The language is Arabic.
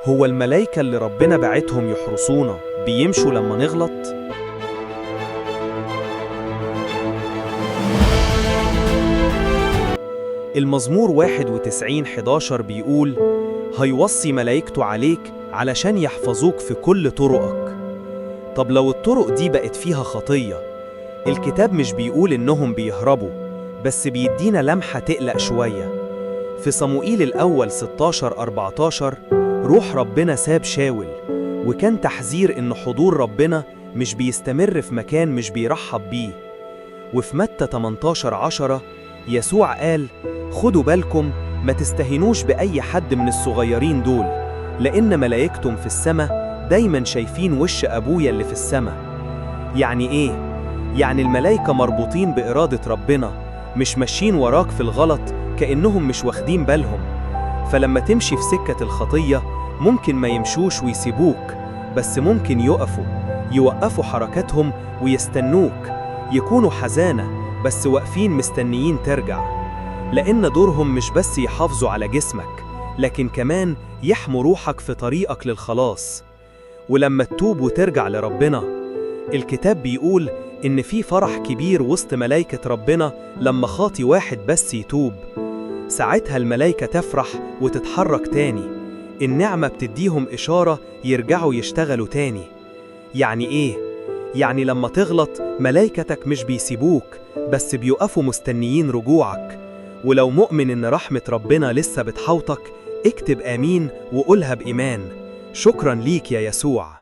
هو الملايكة اللي ربنا بعتهم يحرسونا بيمشوا لما نغلط؟ المزمور 91:11 بيقول: هيوصي ملايكته عليك علشان يحفظوك في كل طرقك. طب لو الطرق دي بقت فيها خطية، الكتاب مش بيقول إنهم بيهربوا، بس بيدينا لمحة تقلق شوية. في صموئيل الأول 16:14 روح ربنا ساب شاول، وكان تحذير إن حضور ربنا مش بيستمر في مكان مش بيرحب بيه. وفي متى 18:10 يسوع قال: خدوا بالكم ما تستهينوش بأي حد من الصغيرين دول، لأن ملايكتهم في السماء دايما شايفين وش أبويا اللي في السماء. يعني إيه؟ يعني الملايكة مربوطين بإرادة ربنا، مش ماشيين وراك في الغلط كأنهم مش واخدين بالهم. فلما تمشي في سكة الخطية ممكن ما يمشوش ويسيبوك، بس ممكن يوقفوا حركاتهم ويستنوك، يكونوا حزانة بس واقفين مستنيين ترجع، لأن دورهم مش بس يحافظوا على جسمك، لكن كمان يحموا روحك في طريقك للخلاص. ولما تتوب وترجع لربنا، الكتاب بيقول إن في فرح كبير وسط ملايكة ربنا لما خاطي واحد بس يتوب. ساعتها الملايكة تفرح وتتحرك تاني، النعمة بتديهم إشارة يرجعوا يشتغلوا تاني. يعني إيه؟ يعني لما تغلط ملايكتك مش بيسيبوك، بس بيقفوا مستنيين رجوعك. ولو مؤمن إن رحمة ربنا لسه بتحوطك، اكتب آمين وقولها بإيمان: شكرا ليك يا يسوع.